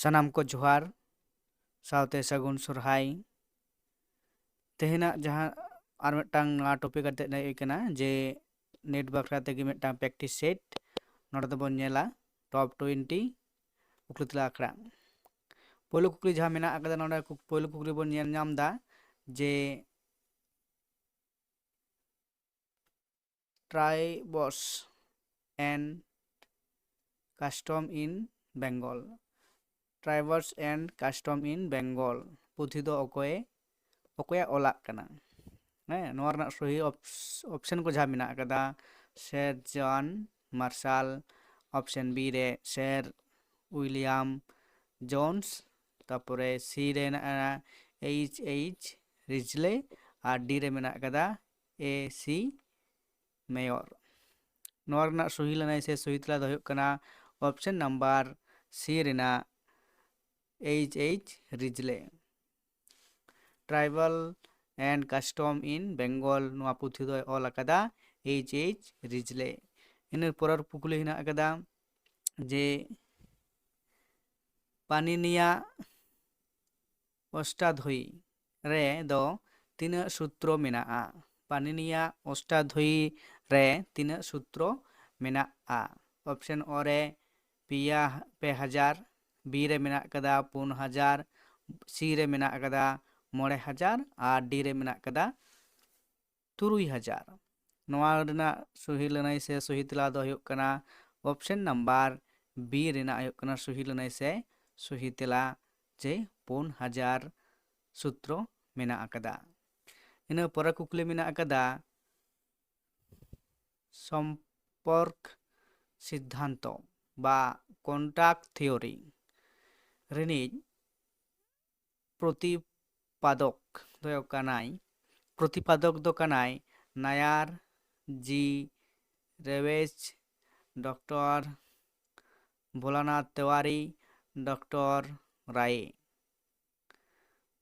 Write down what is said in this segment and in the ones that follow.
सानाम को जोहार सावते सगुन सुरहाई तेहना जहाँ आर मिदटांग नवा टॉपिक आते नै कना जे नेट बखरा तेगे मिदटांग प्रैक्टिस सेट नोडे दबोन नेला टॉप 20 कुकली तला आखड़ा पोलो कुकली जहाँ मेना आकदा नोडे पोलो कुकली बोन नेल नाम दा जे tribes and custom in Bengal tribes and custom in Bengal पुथी दो ओकोया ओलाक कना नोरना सही ऑप्शन को जहाँ मेना आकदा sir John Marshall option B रे सर विलियम जोन्स तापरे सी रे एच रिजले और डी रे मेना आकदा ए सी मेयर नोरना सही लनाई से सही तला दो कना ऑप्शन नंबर सी रेना H Risley tribal and custom in Bengal नोआ पुथी दो ऑल आकदा एच रिजले इन परर पुकली हिना आकदा जे पानिनिया अष्टाध्यायी रे दो तीन सूत्र मेना पानिनिया अष्टाध्यायी रे तीन सूत्र मेना ऑप्शन ओ रे पिया 5000 बी रे मेना आकदा 5000 सी रे मेना आकदा 9000 और डी रे मेना आकदा 3000 नोआ रेना सही लनाई से सही तला दो हुयुक कना ऑप्शन नंबर बी रेना हुयुक कना सही लनाई से सही तला जे 5000 सूत्र मेना आकदा इन पर कुकली मेना आकदा सम्पर्क सिद्धांत बा कॉन्टैक्ट थियोरी रेनी प्रतिपादक दो कनाई प्रतिपादक दो कनाई नायार जी रेवेज डॉक्टर भोलानाथ तिवारी डॉक्टर राय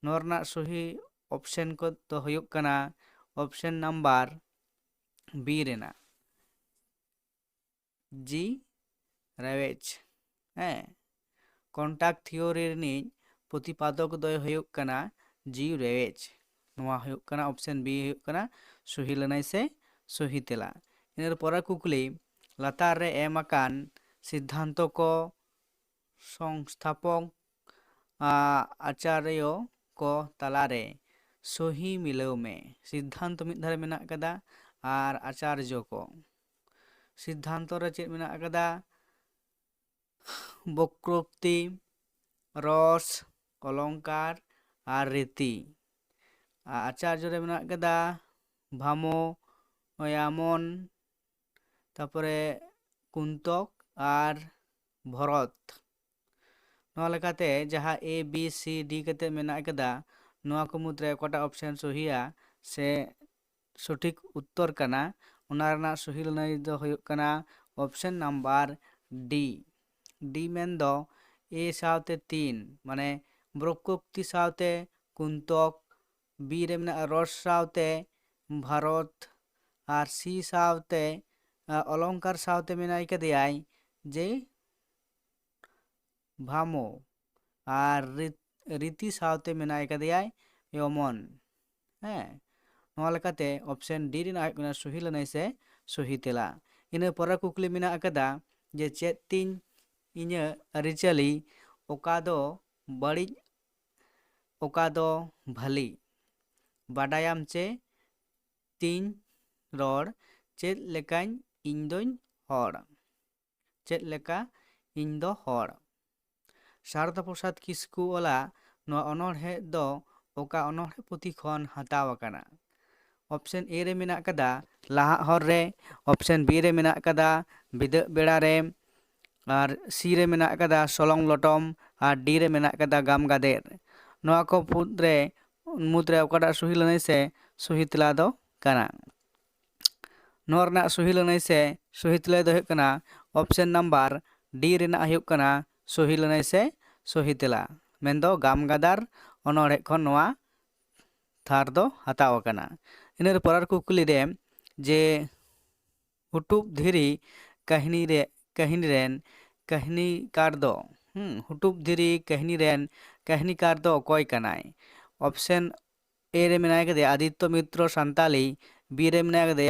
नोरना सही ऑप्शन को तो हुयुक कना ऑप्शन नंबर बी रेना जी रेवेज कॉन्टैक्ट थियोरी रेनी प्रतिपादक दो हुयुक कना जी रेवेज नोआ हुयुक कना ऑप्शन बी हुयुक कना सही लनाई से सही तेला इन पर कुकली लातार रे एम आकान सिद्धांत को संस्थापक आचार्य को तलारे सही मिलाव में सिद्धांत मिधारे मेना कदा और आचार्य को सिद्धांत रे चेद मेना कदा वक्रोक्ति रस अलंकार और रीति आचार्य रे मेना कदा भामो यामन तापरे कुंतक और भरत नोआ लेकाते जहाँ ए बी सी डी कते मेना कदा नोआ को मुद्रे कोटा ऑप्शन सहिया से सठिक उत्तर कना उना रना सही लनाई दो हुयुक कना option number D D main दो ए सावते 3 माने ब्रकोक्ति सावते कुंतक बी रे मेना रस सावते भारत और सी सावते अलंकार सावते मेना कदियाई जे भामो और रीति सावते मेना कदियाई यमन नोआ लेकाते ऑप्शन डी रेना हुयुक कना सही लनाई से सही तेला इन पर कुकली मेना कदा जे चेद तीन इᱧ अरिचाली ओका दो बड़ी ओका दो भली बाडायाम चे तीन रोड चेद लेकाኝ ᱤᱧ ᱫᱚᱧ हर चेद लेका ᱤᱧ दो हर शारदा प्रसाद किस्कू ओला नोआ अनोढ़े दो ओका अनोढ़े पुथी खन हताव आकाना ऑप्शन ए रे मेना कदा लाहा हर रे ऑप्शन बी रे मेना कदा बिद बेड़ा रे और सी रे मेना कदा सोलंग लटम और डी रे मेना कदा गाम गादेर नोआ को मुद्रे ओकाटा सही लनाई से सही तला दो कना नोरना सही लनाई से सही तला दो हुयुक कना ऑप्शन नंबर डी रेना हुयुक कना सही लनाई से सही तला मेन दो गाम गादार अनोढ़े खन नोआ थार दो हताव कना इन पर कुकली रे जे हुटुब धीरी कहनी रेन कहनीकार दो हुटुब धिरी कहनी रेन कहनीकार दो अकॉय कनाय ऑप्शन ए रे मेनाय कदे आदित्य मित्र संताली बी रे मेनाय कदे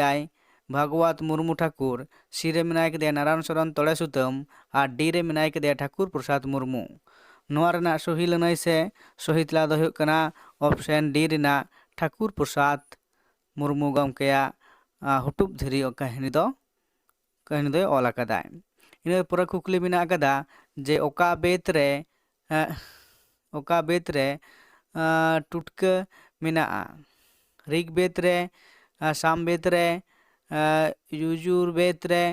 भागवत मुर्मू ठाकुर सी रे मेनाय कदे नारायण शरण तोड़े सुतम और डी रे मेनाय कदे ठाकुर प्रसाद मुर्मू नोआ रेना सही लनाय से सही तला दो हुयुग कना ऑप्शन डी रेना ठाकुर प्रसाद मुर्मू गमकेया हुटुब धिरी कहनी दो ऑल अकादाय इन पर कुकली मेना अकादा जे ओका बेत रे टुटका मेना ऋग बेत रे साम बेत रे युजुर बेत रे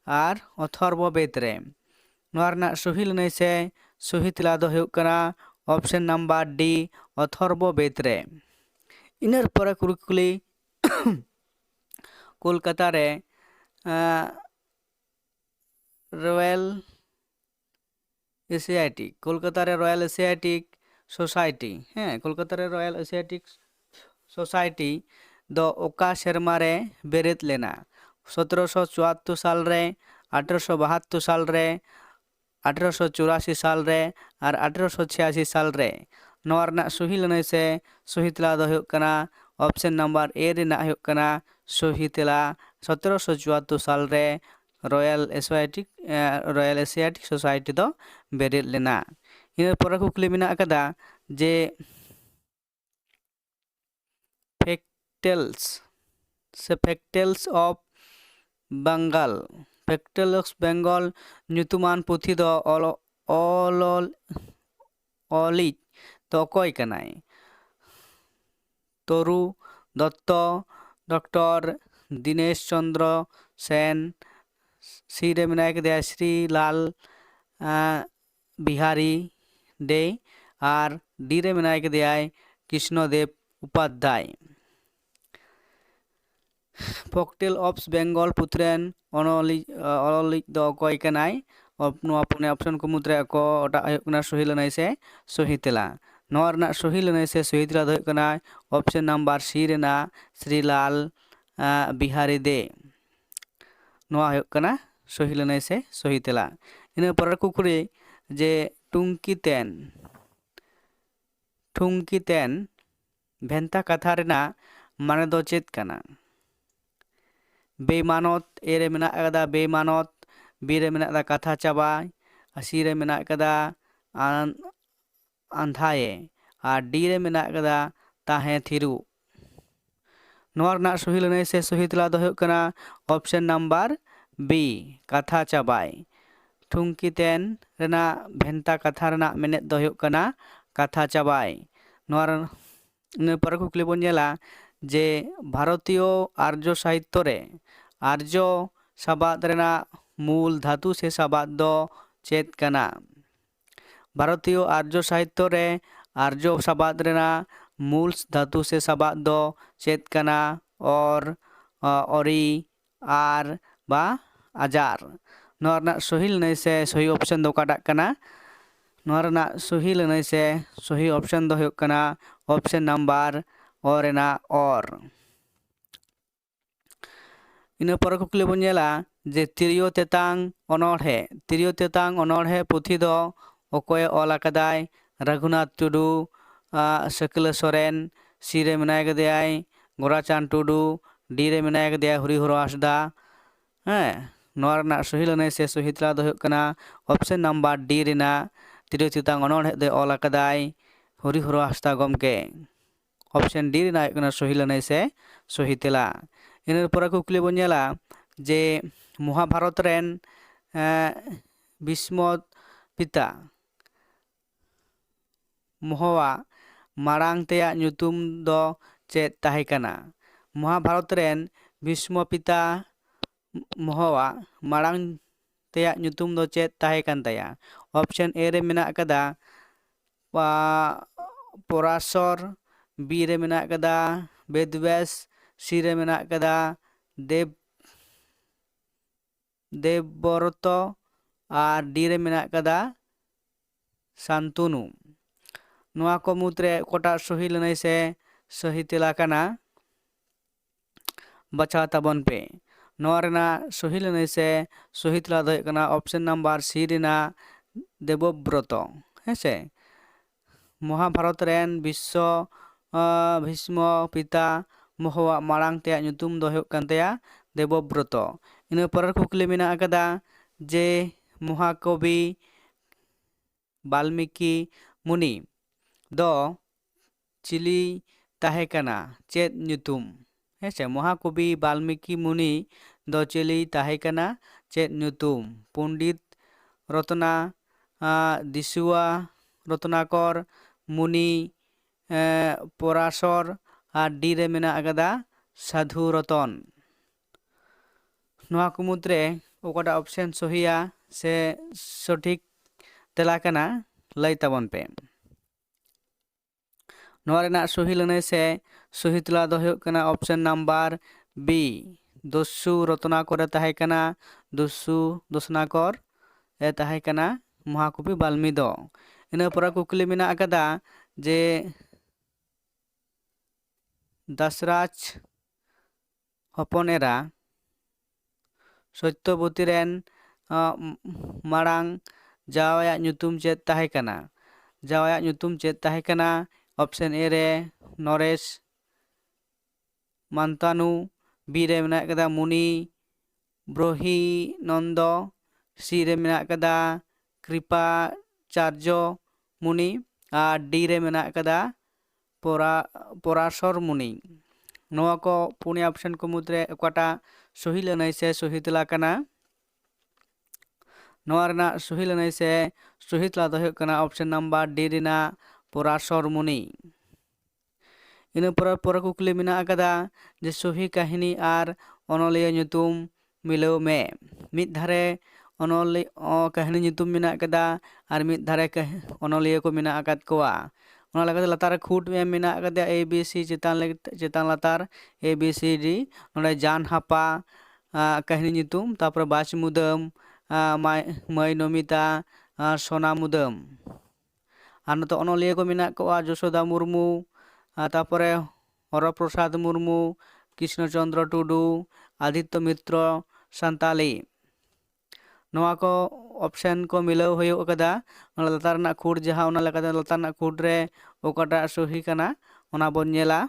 और अथर्व बेत रे नोआ रेना सही लनाय से सही तला दो हुयुग कना ऑप्शन नंबर डी अथर्व बेत रे इनर पर कुकली कोलकाता रे रॉयल एशियाटिक कोलकाता रे रॉयल एशियाटिक सोसाइटी कोलकाता रे रॉयल एशियाटिक सोसाइटी दो ओका शर्मा रे बेरेत लेना 1774 साल रे 1872 साल रे 1884 साल रे और 1886 साल रे नोआ रेना सही लनाय से सही तला दो हुयुग कना ऑप्शन नंबर ए रेना हुयुग कना सही तला 1774 साल रे रॉयल एशियाटिक सोसाइटी दो बेरेत लेना इन पर कुकली मेना अकादा जे फैक्टल्स ऑफ बेंगल ᱧᱩᱛᱩᱢᱟᱱ ᱯᱩᱛᱷᱤ ᱫᱚ ऑलिज तो अकॉय कनाय तरु दत्त डॉक्टर दिनेश चंद्र सेन सी रे मेनाय कदेया श्रीलाल बिहारी डे और डी रे मेनाय कदेया कृष्णदेव उपाध्याय फॉकटेल ऑफ बेंगल पुथरेन ऑलिज दो अकॉय कनाय नोआ पुने ऑप्शन को मुद्रे को ओटा हुयुग कना सही लनाय से सही तेला नोआ रेना सही लनाय से सही तेला दो हुयुग कना ऑप्शन नंबर सी रेना श्रीलाल बिहारी दे नोआ हुयुग कना सही लनाय से सही तेला इन पर कुकुरी जे टुंकी तेन भेंता कथा रेना माने दो चेत कना बेमानत ए रे मेना कदा बेमानत बी रे मेना कदा कथा चाबाय सी रे मेना कदा अंधाए और डी रे मेना कदा ताहे थिरु नोआ रेना सही लनाय से सही तला दो हुयुग कना ऑप्शन नंबर बी कथा चाबाय ठुंकी तेन रेना भेंता कथा रेना मेनेद दो हुयुग कना कथा चाबाय नोआ इन पर कुकली बोन नेला जे भारतीय आर्य साहित्य रे आर्य शब्द रेना मूल धातु से शब्द दो चेत कना भारतीय आर्य साहित्य रे आर्य शब्द रेना मूल धातु से शब्द दो चेत कना और ओरी आर बा आजार नोआ रेना सही लनाय से सही ऑप्शन दो काटा कना नोआ रेना सही लनाय से सही ऑप्शन दो हुयुग कना ऑप्शन नंबर और रेना और इन पर कुकली बोन नेला जे तिरियो तेतांग अनोढ़े पुथी दो अकॉय ऑल अकादाय रघुनाथ टुडू शकील सोरेन सी रे मेनाय कदेयाय गोराचांद टुडू डी रे मेनाय कदेयाय हरिहर हांसदा नोआ रेना सही लनाय से सही तला दो हुयुग कना ऑप्शन नंबर डी रेना तिरियो तेतांग अनोढ़े दे ऑल अकादाय हरिहर हांसदा गमके ऑप्शन डी रेना हुयुग कना सही लनाय से सही तेला इन पर कुकली बोन नेला जे महाभारत रेन भीष्म पिता मोहवा मारांग तेया ᱧᱩᱛᱩᱢ दो चेत ताहे कना महाभारत रेन भीष्म पिता मोहवा मारांग तेया ᱧᱩᱛᱩᱢ दो चेत ताहे कन तया ऑप्शन ए रे मेना कदा पराशर बी रे मेना कदा वेदव्यास सी रे मेना कदा देवव्रत और डी रे मेना कदा शांतनु नोआ को मुद्रे कोटा सही लनाय से सही तेला कना बचा तबन पे नोआ रेना सही लनाय से सही तेला दो हुयुग कना ऑप्शन नंबर सी रेना देवव्रत हेसे महाभारत रेन विश्व भीष्म पिता मोहवा मारांग ते nyutum do huyuk kan taya Devvrat ina porer kukli mena akada je महाकवि वाल्मीकि मुनि दो चिली ताहे कना चेत nyutum हेसे महाकवि वाल्मीकि मुनि दो चिली ताहे कना चेत nyutum पंडित रत्ना दिसुआ रत्नाकर मुनि पराशर और डी रे मेना आकदा साधु रतन नोआ को मुद्रे ओकाटा ऑप्शन सहिया से सठिक तेला कना लई ताबन पे नोआ रेना सही लने से सही तेला दो हुयुक कना ऑप्शन नंबर बी दस्यु रत्नाकर ताहे कना दस्यु दसनाकर ए ताहे कना महाकवि वाल्मीकि दो ina pora kukli mena akada je Dasharath हपन एरा सत्यवती रेन मारांग जावाया nyutum चेत ताहे कना जावाया nyutum चेत ताहे कना ऑप्शन ए रे नरेश मांतानु बी रे मेना कदा मुनि ब्रोही नंद सी रे मेना कदा कृपा चार्य मुनि और डी रे मेना कदा पराशर मुनि नोआ को पुनिया ऑप्शन को मुद्रे ओकाटा सही लनाई से सही तेला कना नोआ रेना सही लनाई से सही तेला दो हुयुक कना ऑप्शन नंबर डी रेना पराशर मुनि ina pora kukli mena akada je सही काहिनी आर अनलिया nyutum मिलाव मे मिद धारे अनलि काहिनी nyutum मेना akada आर मिद धारे अनलिया को मेना akad कोआ ona lagate latar khut mena akada a b c chetan latar a b c d node jan hapa kahini nyutum tapore bach mudam mai nomita sona mudam ar noto onoliya ko mena koa Josoda Murmu tapore Harprasad Murmu Krishnachandra Tudu Aditya मित्र सान्ताली नोआ को option को मिलाव हुयुक कदा लतार ना खुट जहां ओना लेकाते लतार ना खुट रे ओकाटा सही कना ओना बोन नेला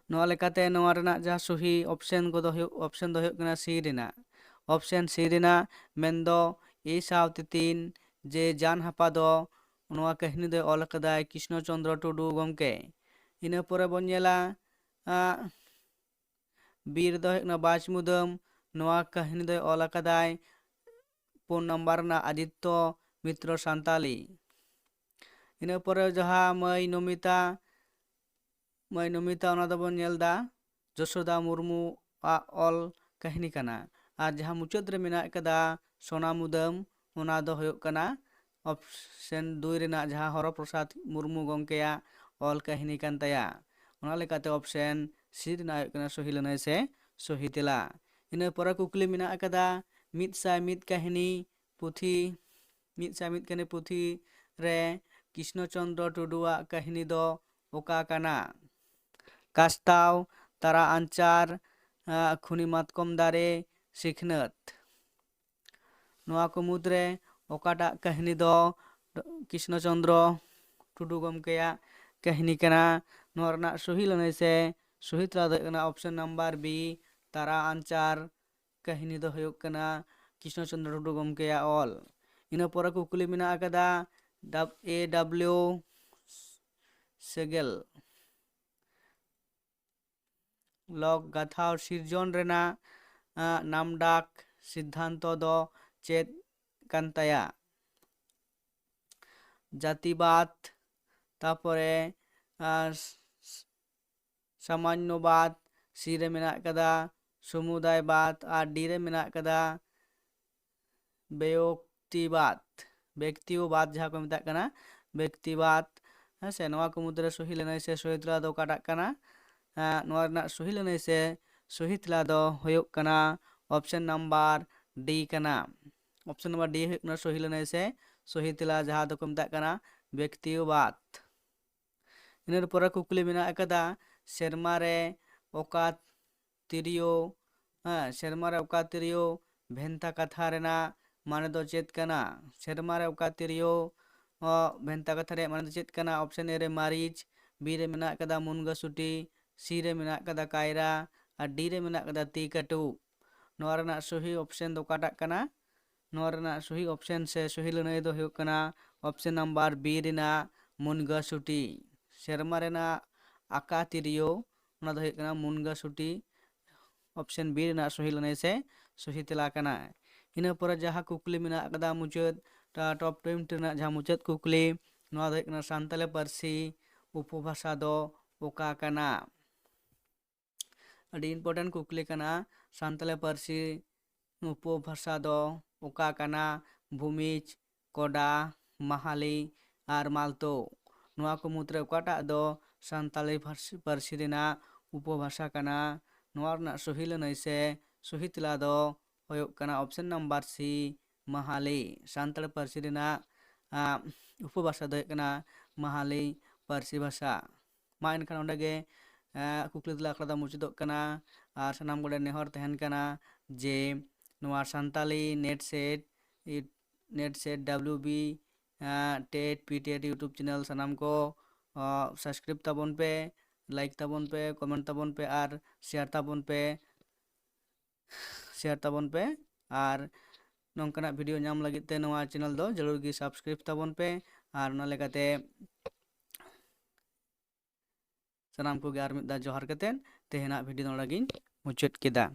नोआ लेकाते नोआ रेना जहां सही ऑप्शन को दो ऑप्शन दो हुयुक कना सी रेना ऑप्शन सी रेना मेंदो ए सावते 3 जे जान हापा दो नोआ कहानी दो ऑल कदाय कृष्णचंद्र टुडू गमके इना परे बोन नेला बीर दो हुयुक ना बाच मुदम नोआ कहानी दो ऑल कदाय पुन नंबर ना आदित्य मित्र सान्ताली ina pore jaha mai nomita ona do bon nyelda Josoda Murmu all कहानी कना और जहां मुचाद रे मेना कदा सोना मुदम ओना दो हुयुक कना ऑप्शन 2 रेना जहां हरप्रसाद मुर्मू गमकेया ऑल कहानी कान ताया ओना लेकाते ऑप्शन सी रेना हुयुक कना सही लनाय से सही तेला ina pore kukli मेना कदा मिद साय मिद कहानी पुथी मिद साय मिद कहानी पुथी रे कृष्णचंद्र टुडुआ कहानी दो ओका काना कास्ताव तारा आंचार खुनी मातकम दारे सिखनत नोआ को मुद्रे ओकाटा कहानी दो कृष्णचंद्र टुडू गमकेया कहानी कना नोआ रना सही लनाय से सही तेला दो कना ऑप्शन नंबर बी तारा आंचार कहानी दो हुयुक कना कृष्णचंद्र टुडू गमकेया ऑल ina pore kukuli mena akada A W सेगेल लग गाथा सिरजन रेना नामडाक सिद्धांत दो चेत कांताया जातिवाद तापरे सामान्यवाद सी रे मेना कदा समुदायवाद और डी रे मेना कदा व्यक्तिवाद व्यक्तिवाद जहाँ को मेता कना व्यक्तिवाद है से नोआ को मुद्रे सही लनाय से सही तेला दो काटा कना नोआ रना सही लनाय से सही तेला दो हुयुक कना ऑप्शन नंबर डी कना ऑप्शन नंबर डी हुयुक कना सही लनाय से सही तेला जहाँ दो को मेता कना व्यक्तिवाद ina pore kukli mena akada serma re oka तिरियो serma re oka तिरियो भेंता कथा रेना माने दो चेत कना सेरमा रे ओका तिरियो भेंता कथा रे माने दो चेत कना ऑप्शन ए रे मारीच बी रे मेना कदा मुनगा सुटी सी रे मेना कदा कायरा और डी रे मेना कदा ती कटु नोआ रेना सही ऑप्शन दो काटा कना नोआ रेना सही ऑप्शन से सही लनई दो हुयुग कना ऑप्शन नंबर बी रेना मुनगा सुटी सेरमा रेना आका तिरियो ओना दो हुयुग कना मुनगा सुटी ऑप्शन बी रेना सही लनई से सही तेला कना इन पर जहाँ कुकली मेना कदा मुचाद टॉप 20 रेना जहाँ मुचाद कुकली नोआ दो हुयुग कना सान्ताली पारसी उपभाषा दो ओका कना अड़ी इम्पोर्टेंट कुकली कना सान्ताली पारसी उपभाषा दो ओका कना भूमिज कोडा महाली और मालतो नोआ को मुद्रे ओकाटा दो सान्ताली पारसी रेना उपभाषा कना नोआ रेना सही लनई से सही तेला दो हुयुग कना option number C Mahali Santali पारसी रेना उपभाषा दो हुयुग कना महाली पारसी भाषा मा इनखान ओंडे गे कुकली तेला आखड़ा मुचादोग कना और सानाम कोड़े नेहर तहन कना जे नोआ Santali NET SET WB TET PTET YouTube channel सानाम को सब्सक्राइब ताबन पे लाइक ताबन पे कमेंट ताबन पे और शेयर ताबन पे और नोंकना वीडियो नाम लगित ते नोआ चैनल दो जरूर गी सब्सक्राइब ताबन पे और ना लेकाते सानाम को गे आर मिद दा जोहार कतेन तेहेना वीडियो नोड़ा गिन मुचाद केदा।